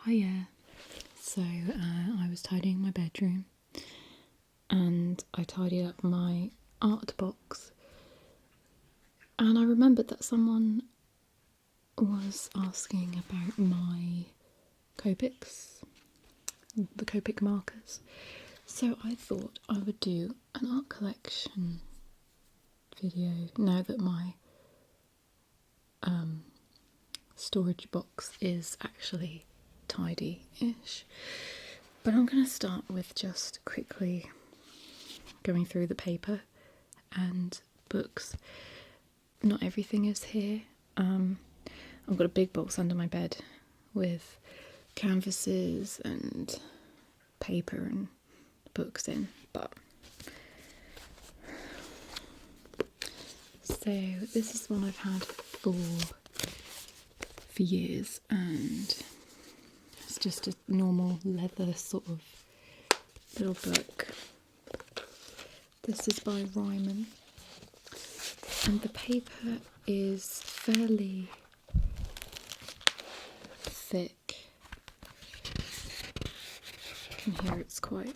Hiya. So I was tidying my bedroom and I tidied up my art box, and I remembered that someone was asking about my Copics, the Copic markers. So I thought I would do an art collection video now that my storage box is actually tidy-ish. But I'm going to start with just quickly going through the paper and books. Not everything is here. I've got a big box under my bed with canvases and paper and books in, but so this is one I've had for years, and it's just a normal leather sort of little book. This is by Ryman, and the paper is fairly thick. You can hear it's quite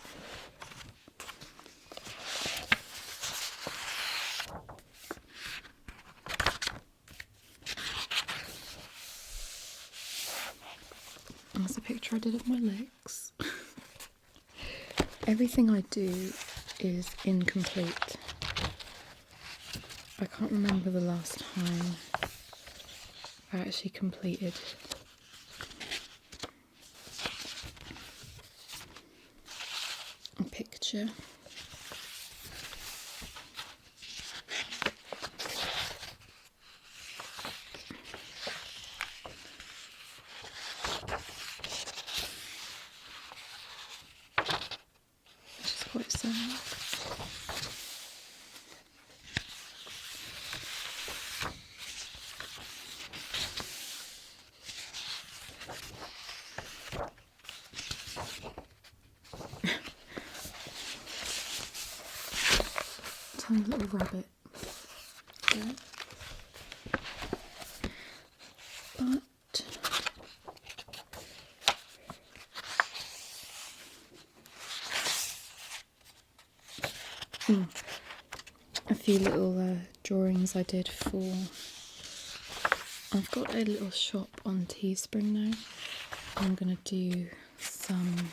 There's a picture I did of my legs. Everything I do is incomplete. I can't remember the last time I actually completed a picture. Quite sad. Tiny little rabbit. Yeah. But a few little drawings I did for... I've got a little shop on Teespring now. I'm going to do some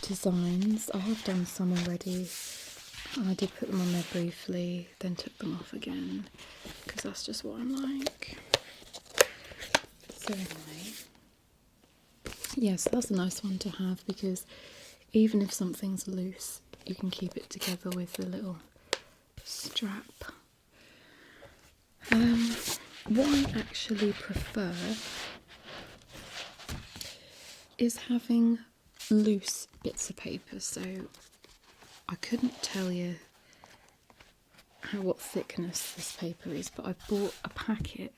designs. I have done some already. I did put them on there briefly, then took them off again, because that's just what I'm like. So anyway, yes, that's a nice one to have, because even if something's loose, you can keep it together with the little strap. What I actually prefer is having loose bits of paper, so I couldn't tell you what thickness this paper is, but I bought a packet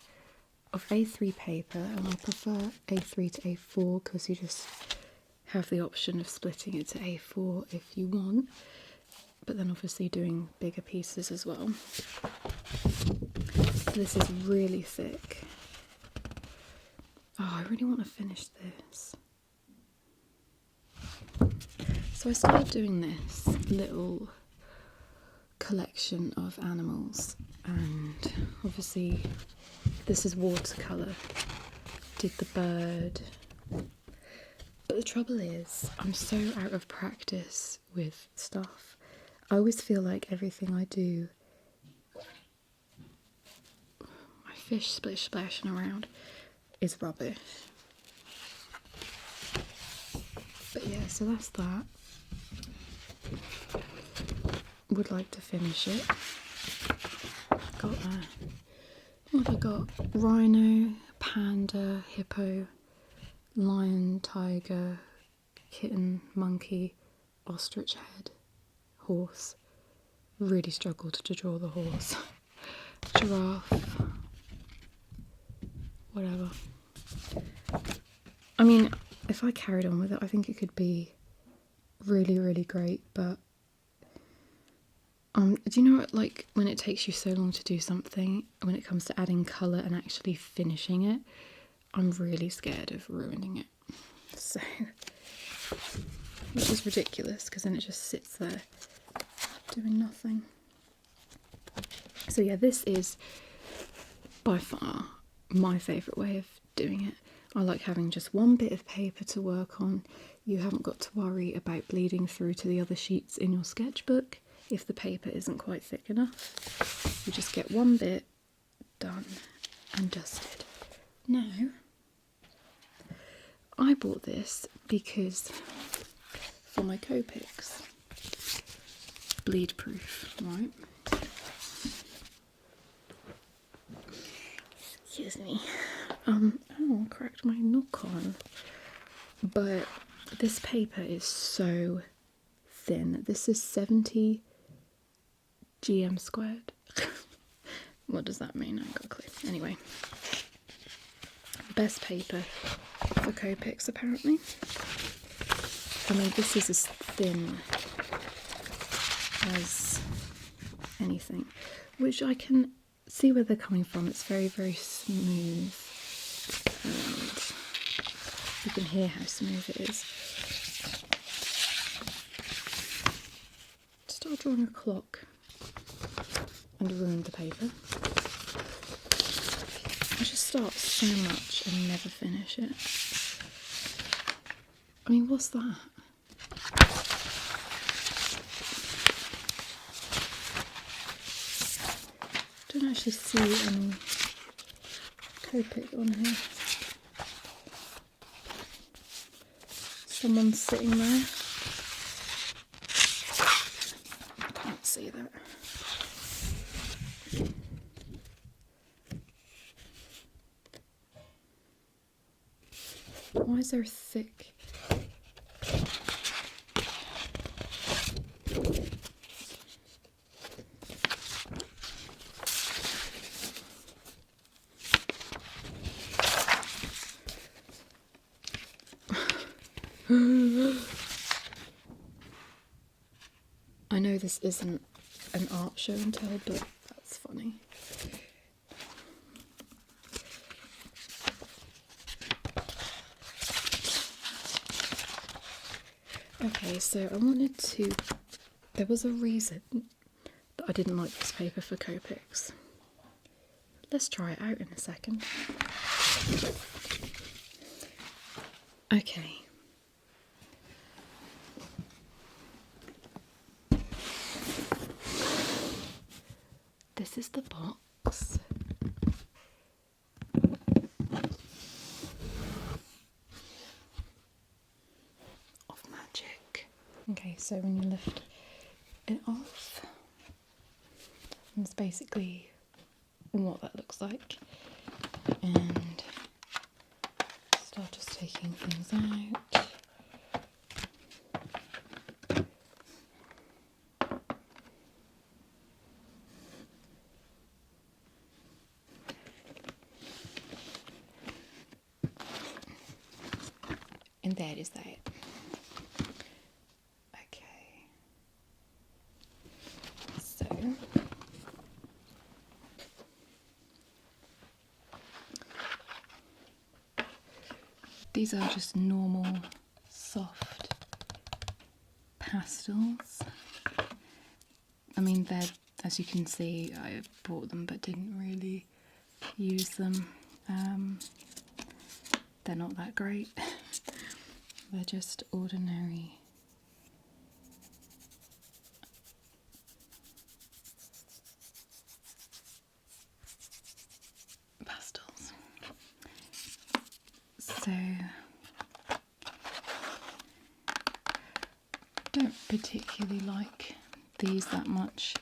of A3 paper, and I prefer A3 to A4 because you just have the option of splitting it to A4 if you want, but then obviously doing bigger pieces as well. This is really thick. Oh, I really want to finish this. So I started doing this little collection of animals, and obviously this is watercolour. Did the bird. But the trouble is, I'm so out of practice with stuff. I always feel like everything I do, my fish splish splashing around, is rubbish. But yeah, so that's that. Would like to finish it. Got what have I got? Rhino, panda, hippo, lion, tiger, kitten, monkey, ostrich head, horse. Really struggled to draw the horse. Giraffe. Whatever. I mean, if I carried on with it, I think it could be really, really great, but do you know what, like, when it takes you so long to do something, when it comes to adding colour and actually finishing it, I'm really scared of ruining it. So, which is ridiculous because then it just sits there doing nothing. So yeah, this is by far my favourite way of doing it. I like having just one bit of paper to work on. You haven't got to worry about bleeding through to the other sheets in your sketchbook if the paper isn't quite thick enough. You just get one bit done and dusted. Now, I bought this because for my Copics, bleed proof, right? Excuse me. Oh, I cracked my knock on. But this paper is so thin. This is 70 GM squared. What does that mean? I haven't got a clue. Anyway, best paper for Copics apparently. I mean, this is as thin as anything, which I can see where they're coming from. It's very, very smooth, and you can hear how smooth it is. Start drawing a clock and ruin the paper. I just start so much and never finish it. I mean, what's that? Don't actually see any Copic on here. Someone's sitting there. I can't see that. Why is there thick? I know this isn't an art show and tell, but that's funny. Okay, so I wanted to... There was a reason that I didn't like this paper for Copics. Let's try it out in a second. Okay. This is the box. Of magic. Okay, so when you lift it off, that's basically what that looks like. And start just taking things out. And that is that. Okay. So these are just normal soft pastels. I mean, they're, as you can see, I bought them but didn't really use them. They're not that great. They're just ordinary pastels. So, don't particularly like these that much.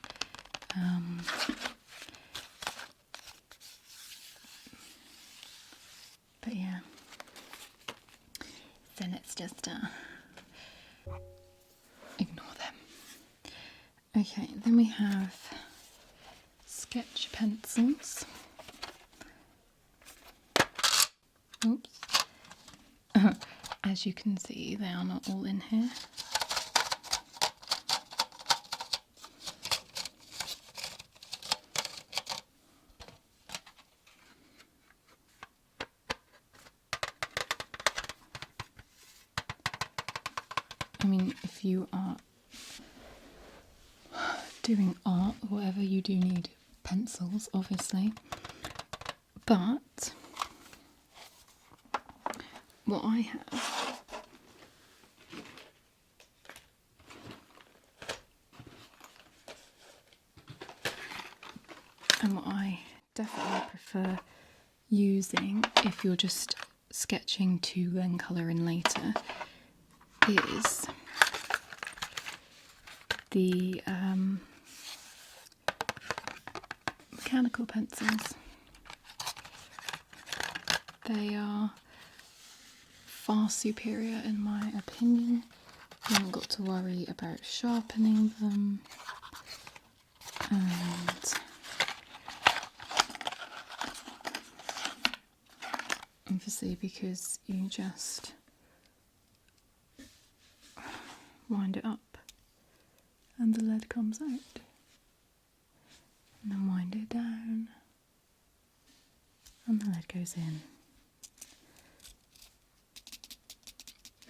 But yeah. So let's just ignore them. Okay, then we have sketch pencils. Oops. As you can see, they are not all in here. mean, if you are doing art or whatever, you do need pencils, obviously. But what I have and what I definitely prefer using if you're just sketching to then colour in later is the mechanical pencils. They are far superior in my opinion. You haven't got to worry about sharpening them, and obviously because you just wind it up and the lead comes out, and then wind it down and the lead goes in.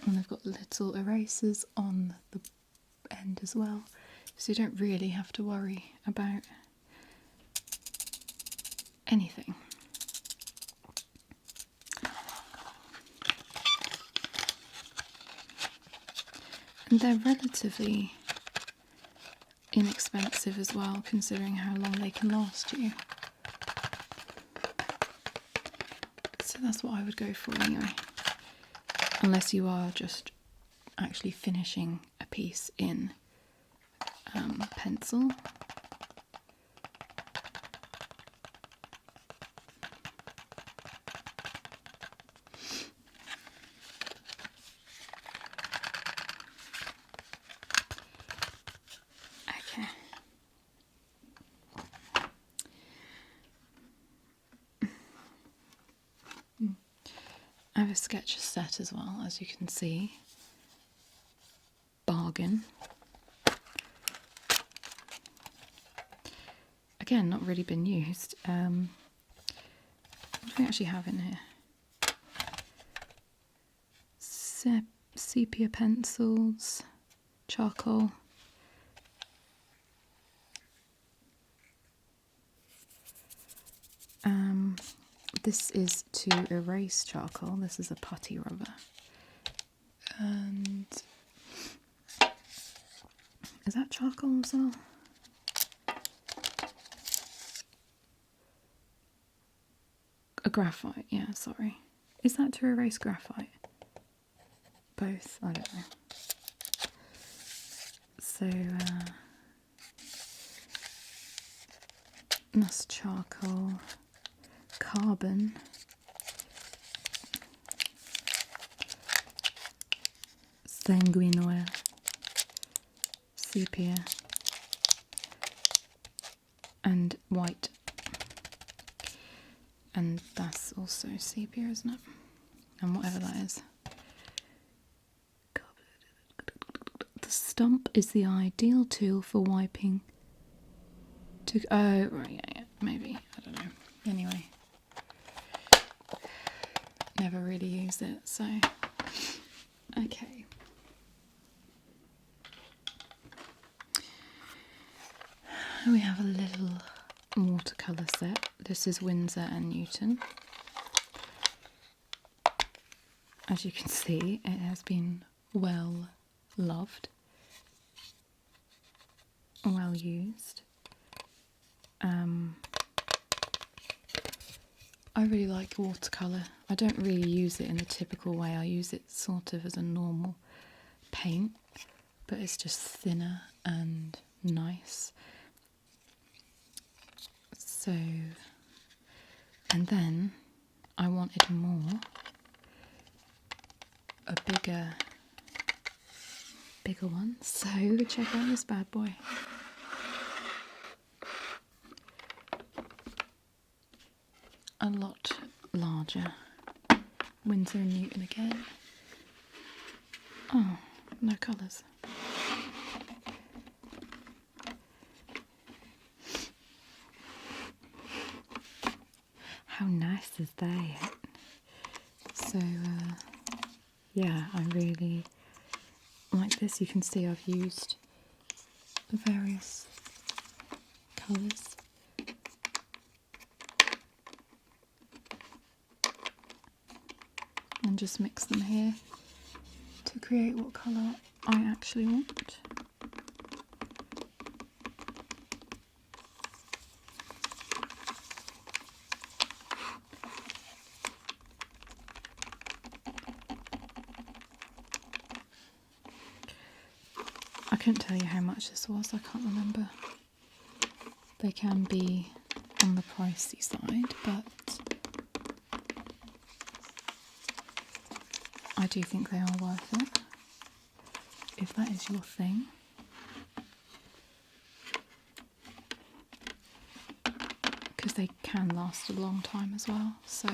And they've got little erasers on the end as well, so you don't really have to worry about anything. And they're relatively inexpensive as well, considering how long they can last you. So that's what I would go for anyway. Unless you are just actually finishing a piece in pencil. Okay. I have a sketch set as well, as you can see. Bargain. Again, not really been used. What do we actually have in here? Sepia pencils, charcoal. This is to erase charcoal. This is a putty rubber. And is that charcoal as well? A graphite, yeah, sorry. Is that to erase graphite? Both, I don't know. So, that's charcoal. Carbon, sanguine, sepia, and white. And that's also sepia, isn't it? And whatever that is. The stump is the ideal tool for wiping. Oh, right, yeah, maybe. I don't know. Anyway. Never really used it, so okay. We have a little watercolour set. This is Winsor and Newton. As you can see, it has been well loved, well used. I really like watercolour. I don't really use it in the typical way. I use it sort of as a normal paint, but it's just thinner and nice. So, and then I wanted a bigger one. So check out this bad boy. A lot larger. Winsor and Newton again. Oh, no colours. How nice is that? So, yeah, I really like this, you can see I've used various colours. And just mix them here to create what colour I actually want. I couldn't tell you how much this was, I can't remember. They can be on the pricey side, but I do think they are worth it, if that is your thing. Because they can last a long time as well, so.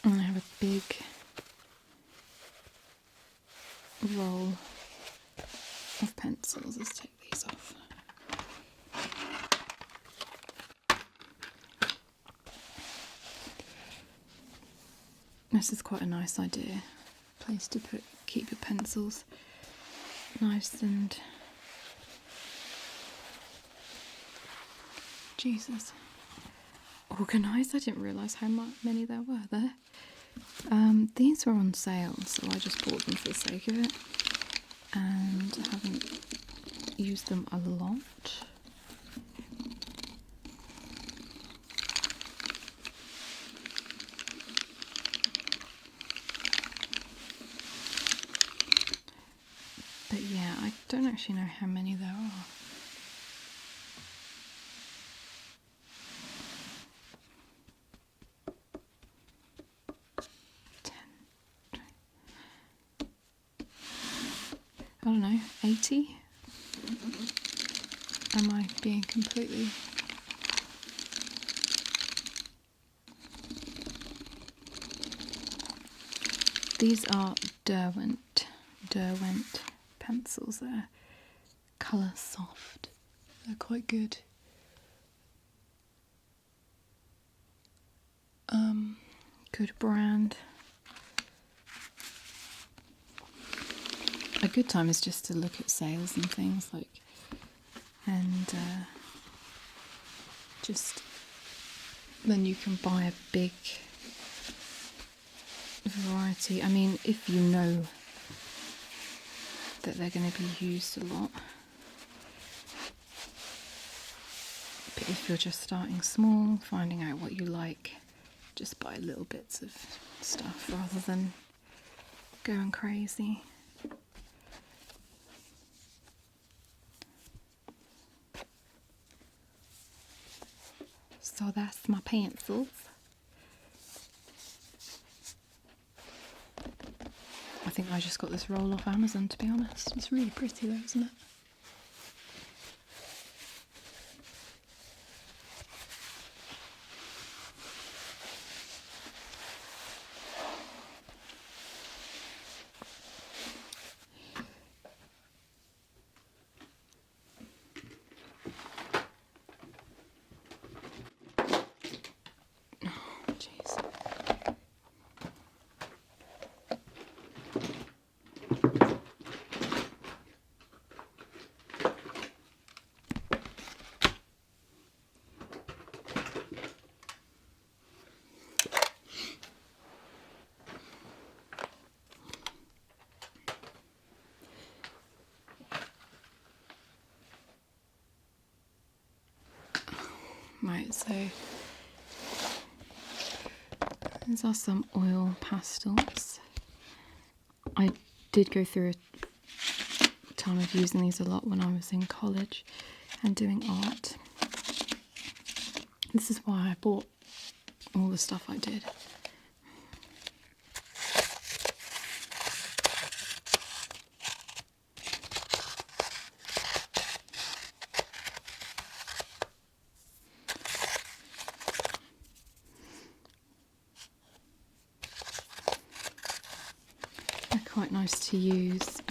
And I have a big roll of pencils. Let's take these off. This is quite a nice idea. Place to keep your pencils nice and organised. I didn't realise how many there were there. These were on sale, so I just bought them for the sake of it, and I haven't used them a lot. But yeah, I don't actually know how many there are. I don't know, 80? Am I being completely... These are Derwent pencils. They're colour soft. They're quite good. Good brand. A good time is just to look at sales and things and just then you can buy a big variety. I mean, if you know that they're going to be used a lot, but if you're just starting small, finding out what you like, just buy little bits of stuff rather than going crazy. So that's my pencils. I think I just got this roll off Amazon, to be honest. It's really pretty though, isn't it? Right, so these are some oil pastels. I did go through a time of using these a lot when I was in college and doing art. This is why I bought all the stuff I did. They're quite nice to use,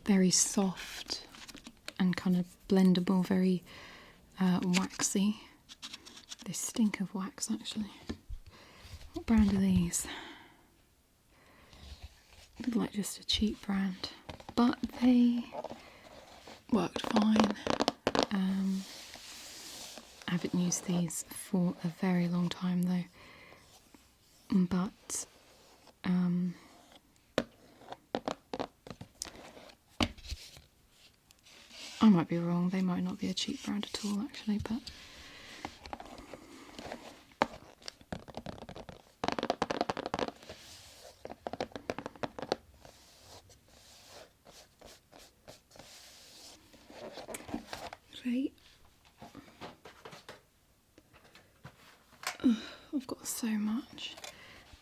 very soft and kind of blendable, very waxy. They stink of wax actually. What brand are these? Look like just a cheap brand, but they worked fine. I haven't used these for a very long time though, but I might be wrong, they might not be a cheap brand at all actually, but great. I've got so much.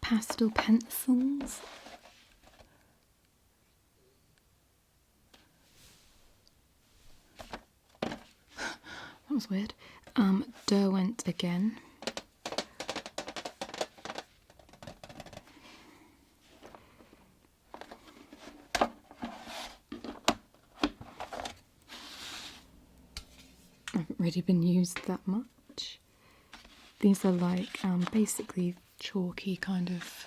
Pastel Pencils. That was weird. Derwent again. Haven't really been used that much. These are like basically chalky kind of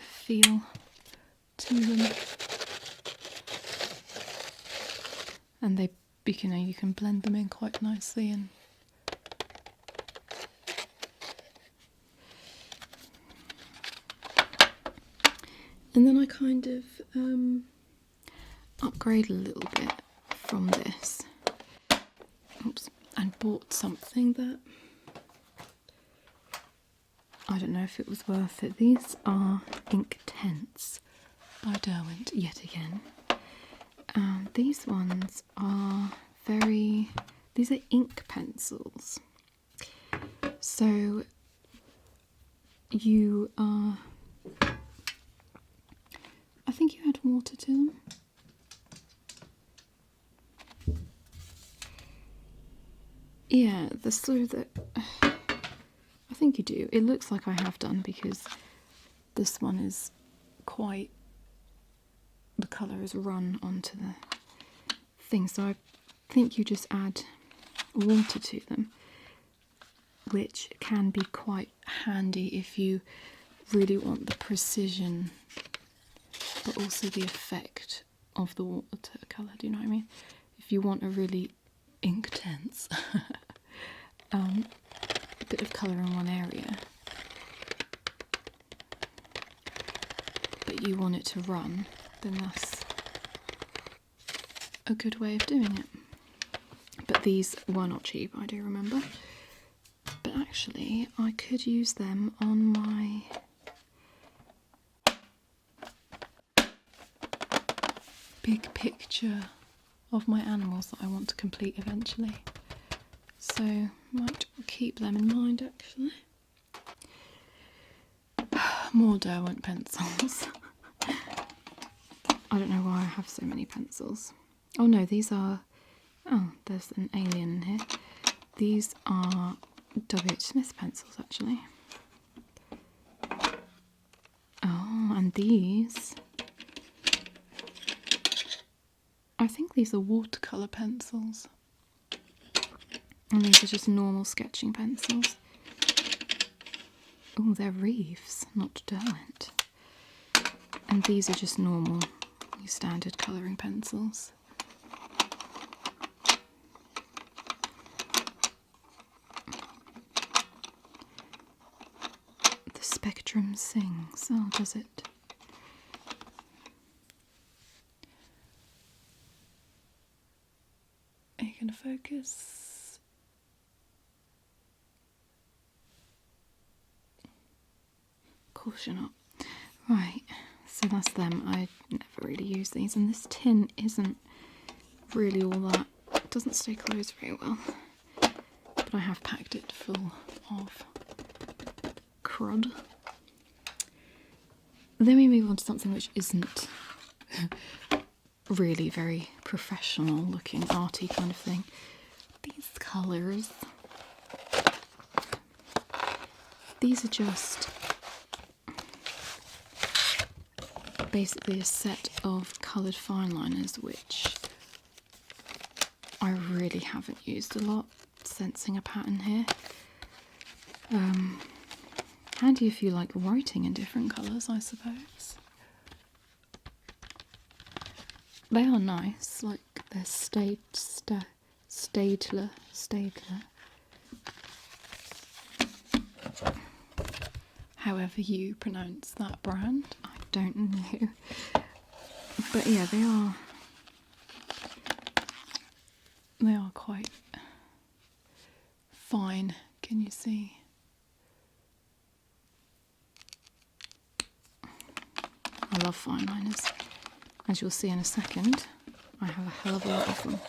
feel to them, and they, you can blend them in quite nicely. And then I kind of upgrade a little bit from this. Oops, and bought something that I don't know if it was worth it. These are Inktense by Derwent yet again. These ones are these are ink pencils. So you are, I think you add water to them. Yeah, the sort of I think you do. It looks like I have done because this one is quite, the colour is run onto the thing, so I think you just add water to them, which can be quite handy if you really want the precision but also the effect of the watercolour, do you know what I mean? If you want a really Inktense bit of colour in one area, but you want it to run, then that's a good way of doing it. But these were not cheap, I do remember. But actually, I could use them on my big picture of my animals that I want to complete eventually. So, might keep them in mind actually. More Derwent pencils. I don't know why I have so many pencils. Oh no, these are, oh, there's an alien in here. These are W.H. Smith pencils actually. Oh, and these, I think these are watercolour pencils. And these are just normal sketching pencils. Oh, they're Reeves, not Derwent. And these are just normal, standard colouring pencils. The spectrum sings. Oh, does it? Are you going to focus? Of course you're not. Right, So that's them. I never really use these, and this tin isn't really all that. It doesn't stay closed very well, but I have packed it full of crud. Then we move on to something which isn't really very professional looking, arty kind of thing. These colours. These are just basically a set of coloured fine liners which I really haven't used a lot, sensing a pattern here. Handy if you like writing in different colours, I suppose. They are nice, like they're Staedtler. However you pronounce that brand, I don't know. But yeah, they are quite fine. Can you see? I love fine liners. As you'll see in a second, I have a hell of a lot of them.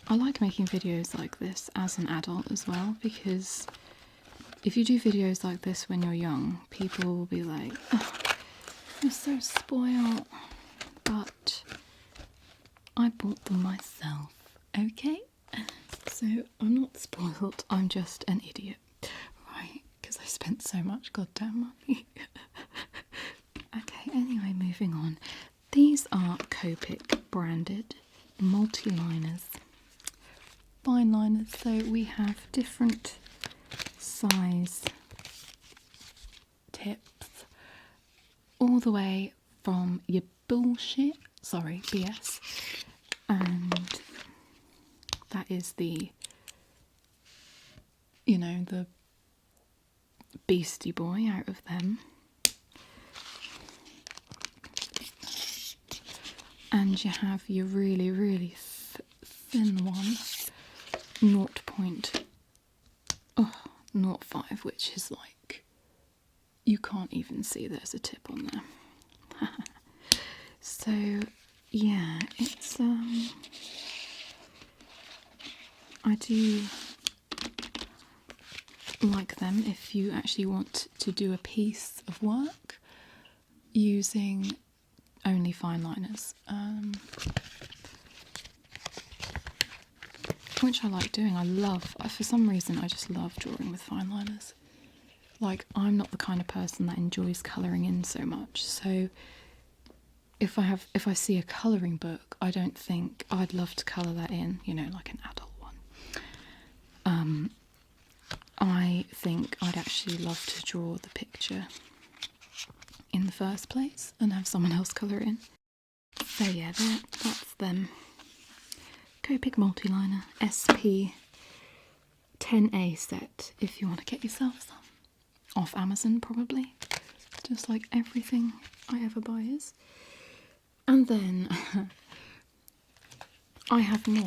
I like making videos like this as an adult as well, because if you do videos like this when you're young, people will be like, oh, you're so spoiled. But I bought them myself, okay? So I'm not spoiled, I'm just an idiot, right? Because I spent so much goddamn money. Okay, anyway, moving on. These are Copic branded multi-liners, fine liners. So we have different size tips, all the way from your bullshit, sorry, BS, and that is the, you know, the Beastie Boy out of them. And you have your really, really thin one, 0.05, which is like, you can't even see there's a tip on there. So, yeah, it's, I do like them if you actually want to do a piece of work using only fine liners, which I like doing. For some reason I just love drawing with fine liners. Like, I'm not the kind of person that enjoys colouring in so much, so if I see a colouring book, I don't think I'd love to colour that in, you know, like an adult one. I think I'd actually love to draw the picture in the first place and have someone else colour it in. So yeah, that's them. Copic multiliner SP 10A set, if you want to get yourself some. Off Amazon probably, just like everything I ever buy is. And then I have more.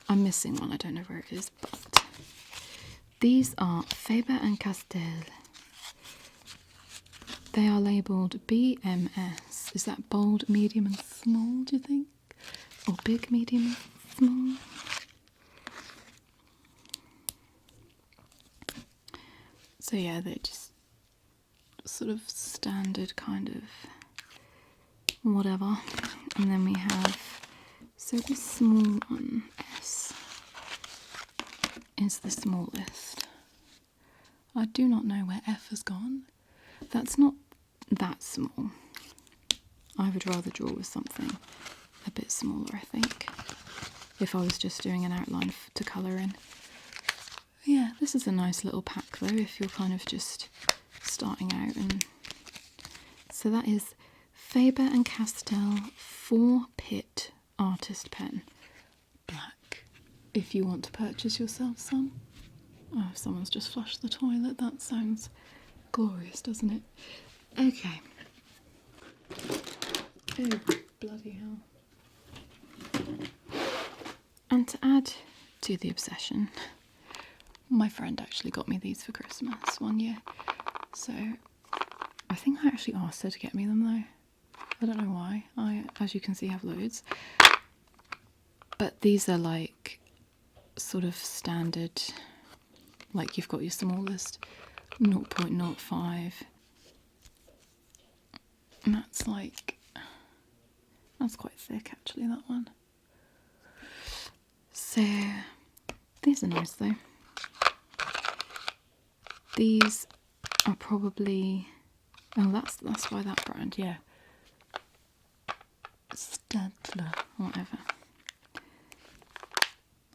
I'm missing one, I don't know where it is, but these are Faber-Castell. They are labelled BMS. Is that bold, medium and small, do you think? Or big, medium and small? So yeah, they're just sort of standard kind of whatever. And then we have, so the small one, S, is the smallest. I do not know where F has gone. That's not that small. I would rather draw with something a bit smaller, I think, if I was just doing an outline to colour in. Yeah, this is a nice little pack though, if you're kind of just starting out. And so that is Faber-Castell 4-Pit Artist Pen, black, if you want to purchase yourself some. Oh, someone's just flushed the toilet. That sounds glorious, doesn't it? Okay. Oh, bloody hell. And to add to the obsession. My friend actually got me these for Christmas one year, so I think I actually asked her to get me them though. I don't know why. I, as you can see, have loads. But these are like sort of standard, like you've got your smallest 0.05. And that's like, that's quite thick actually, that one. So these are nice though. These are probably, oh that's by that brand, yeah. Stadler, whatever.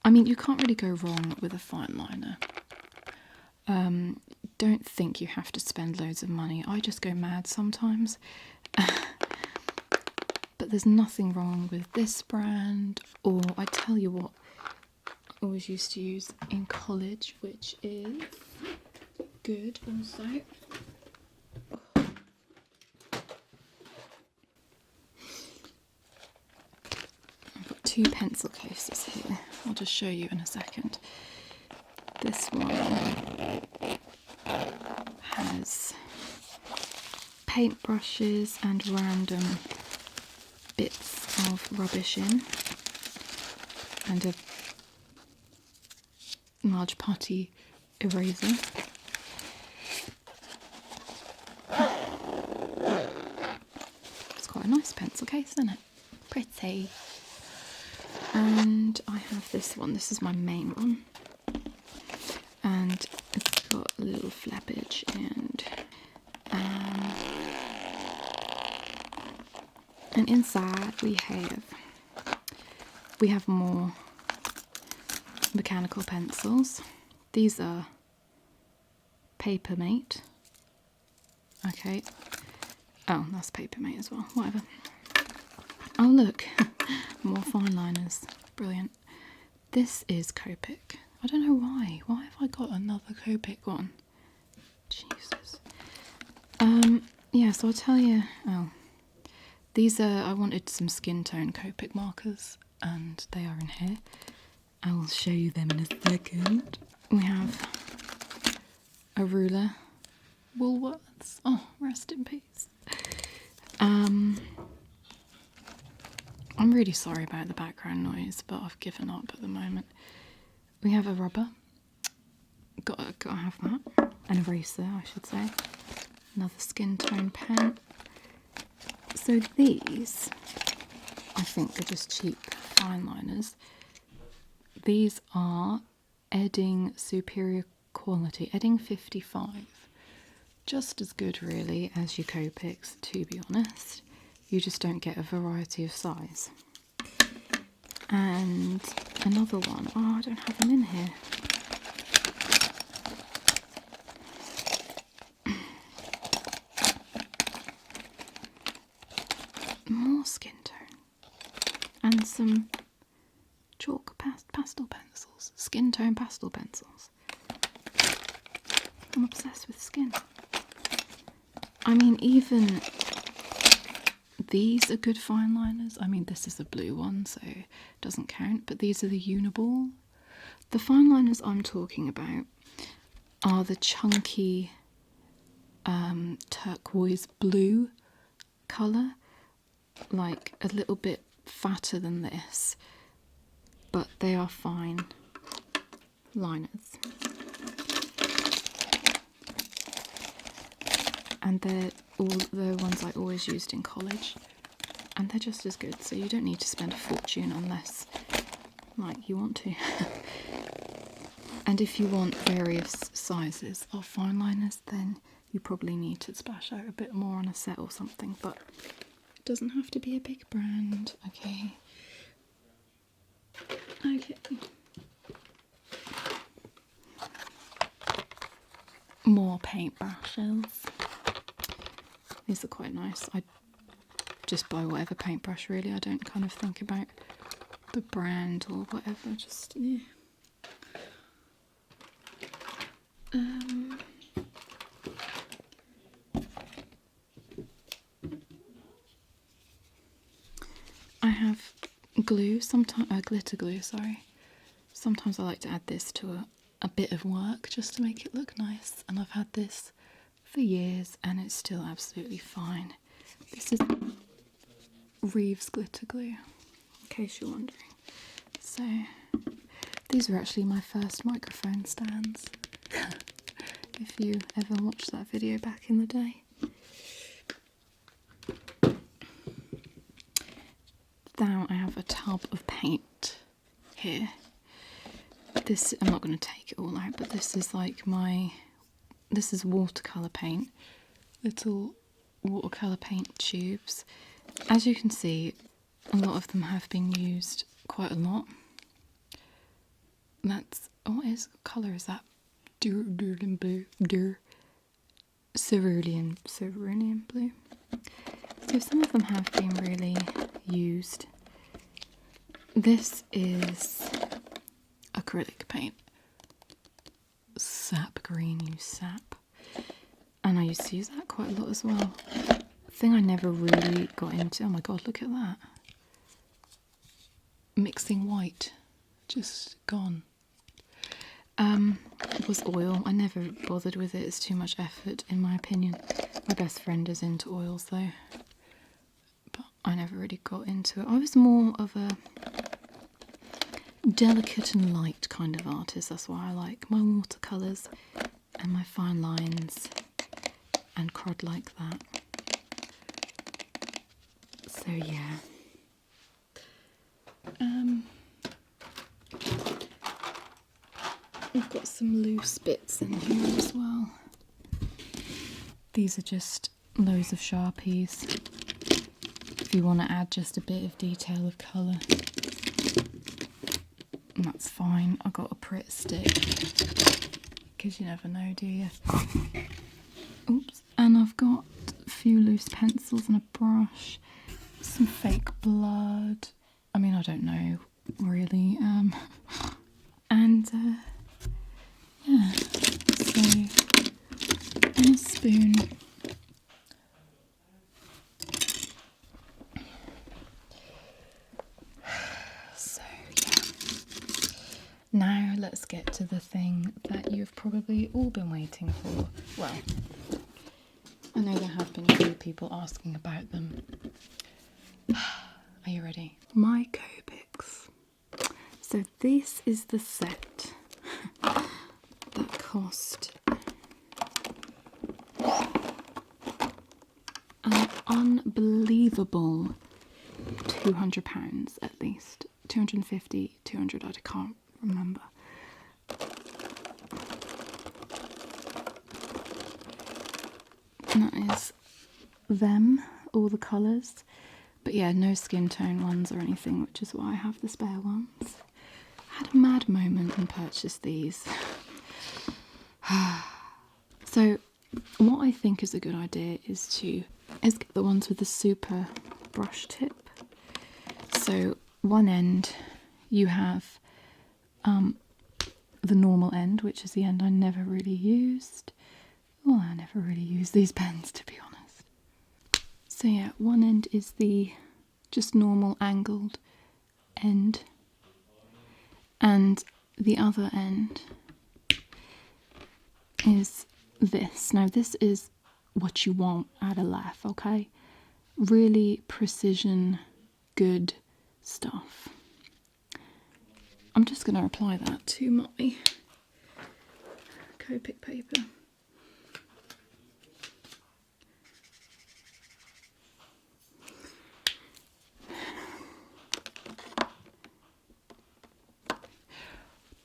I mean, you can't really go wrong with a fine liner. Don't think you have to spend loads of money. I just go mad sometimes. But there's nothing wrong with this brand, or I tell you what I always used to use in college, which is good also. Two pencil cases here. I'll just show you in a second. This one has paintbrushes and random bits of rubbish in, and a large putty eraser. It's quite a nice pencil case, isn't it? Pretty. And I have this one. This is my main one, and it's got a little flappage and inside we have more mechanical pencils. These are Papermate. Okay. Oh, that's Papermate as well. Whatever. Oh look, more fine liners. Brilliant. This is Copic. I don't know why. Why have I got another Copic one? Jesus. Yeah, so I'll tell you. Oh, these are. I wanted some Skintone Copic markers, and they are in here. I will show you them in a second. We have a ruler. Woolworths. Oh, rest in peace. I'm really sorry about the background noise, but I've given up at the moment. We have a rubber. Gotta have that. An eraser, I should say. Another Skintone pen. So these, I think, are just cheap fine liners. These are Edding Superior Quality. Edding 55. Just as good, really, as your Copics, to be honest. You just don't get a variety of size. And another one. Oh, I don't have them in here. More Skintone. And some chalk pastel pencils. Skintone pastel pencils. I'm obsessed with skin. I mean, even these are good fine liners. I mean, this is a blue one, so it doesn't count, but these are the Uniball. The fine liners I'm talking about are the chunky turquoise blue colour, like a little bit fatter than this, but they are fine liners. And they're all the ones I always used in college, and they're just as good, so you don't need to spend a fortune unless, like, you want to. And if you want various sizes of fine liners, then you probably need to splash out a bit more on a set or something, but it doesn't have to be a big brand. Okay. More paintbrushes. These are quite nice. I just buy whatever paintbrush, really. I don't kind of think about the brand or whatever, just, yeah. I have glue, sometimes glitter glue, sorry. sometimes I like to add this to a bit of work just to make it look nice, and I've had this for years and it's still absolutely fine. This is Reeves glitter glue, in case you're wondering. So these were actually my first microphone stands. If you ever watched that video back in the day. Now I have a tub of paint here. This, I'm not going to take it all out, but this is like this is watercolour paint. Little watercolour paint tubes. As you can see, a lot of them have been used quite a lot. That's, what colour is that? Cerulean blue. Cerulean blue. So some of them have been really used. This is acrylic paint. Sap green, you sap. And I used to use that quite a lot as well. Thing I never really got into. Oh my god, look at that. Mixing white. Just gone. Was oil. I never bothered with it. It's too much effort in my opinion. My best friend is into oils though. But I never really got into it. I was more of a delicate and light kind of artist. That's why I like my watercolours and my fine lines and crud like that. So yeah. I've got some loose bits in here as well. These are just loads of Sharpies. If you want to add just a bit of detail of colour, that's fine. I got a Pritt stick, because you never know, do you? Oops. And I've got a few loose pencils and a brush, some fake blood. I mean, I don't know really. Yeah. So, and a spoon. So yeah. Now let's get to the thing that you've probably all been waiting for. Well, I know there have been a few people asking about them. Are you ready? My Copics. So this is the set that cost an unbelievable £200 at least. 250, 200, I can't remember. And that is them, all the colours. But yeah, no skin tone ones or anything, which is why I have the spare ones. I had a mad moment and purchased these. So what I think is a good idea is get the ones with the super brush tip. So one end you have the normal end, which is the end I never really used. Well, I never really used these pens, to be honest. So yeah, one end is the just normal angled end, and the other end is this. Now this is what you want out of life, okay? Really precision, good stuff. I'm just going to apply that to my Copic paper.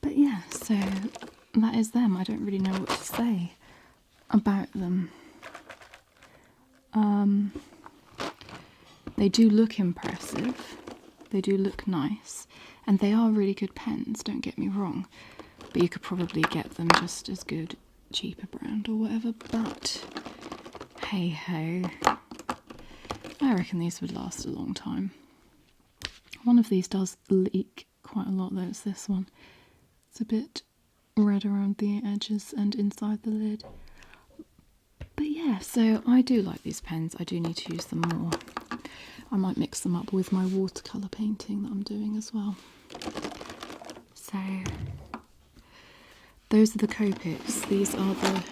But yeah, so that is them. I don't really know what to say about them. They do look impressive, they do look nice, and they are really good pens, don't get me wrong, but you could probably get them just as good, cheaper brand or whatever, but hey ho, I reckon these would last a long time. One of these does leak quite a lot though, it's this one. It's a bit red around the edges and inside the lid. But yeah, so I do like these pens. I do need to use them more. I might mix them up with my watercolour painting that I'm doing as well. So So those are the Copics. These are the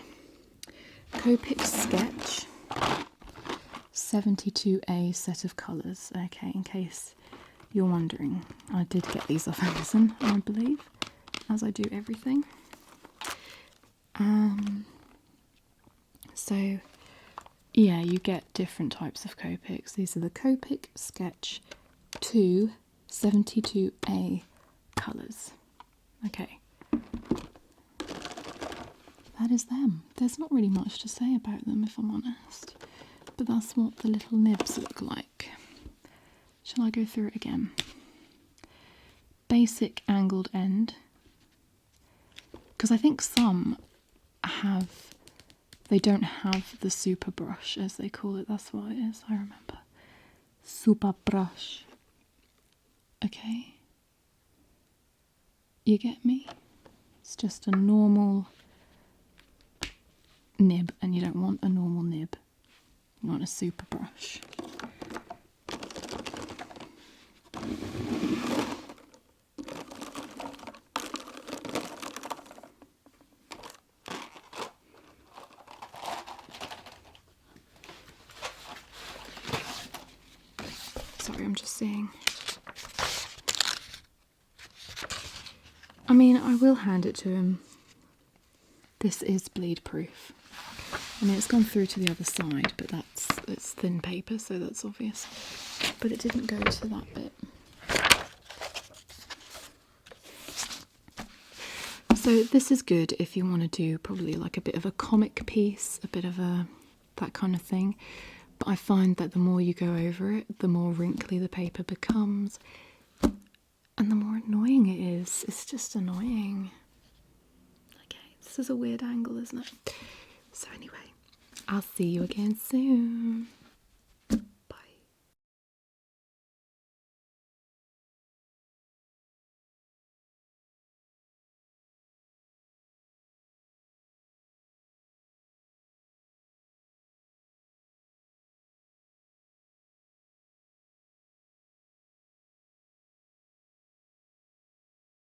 Copic Sketch 72A set of colours. Okay, in case you're wondering, I did get these off Amazon, I believe, as I do everything. So yeah, you get different types of Copics. These are the Copic Sketch 2 72A colours. Okay, that is them. There's not really much to say about them, if I'm honest, but that's what the little nibs look like. Shall I go through it again? Basic angled end, because I think some they don't have the super brush, as they call it. That's what it is, I remember. Super brush. Okay, you get me? It's just a normal nib, and you don't want a normal nib. You want a super brush. Sorry, I'm just seeing. I mean, I will hand it to him. This is bleed proof. I mean, it's gone through to the other side, but it's thin paper, so that's obvious. But it didn't go to that bit. So this is good if you want to do probably like a bit of a comic piece, a bit of that kind of thing. But I find that the more you go over it, the more wrinkly the paper becomes, and the more annoying it is. It's just annoying. Okay, this is a weird angle, isn't it? So anyway, I'll see you again soon.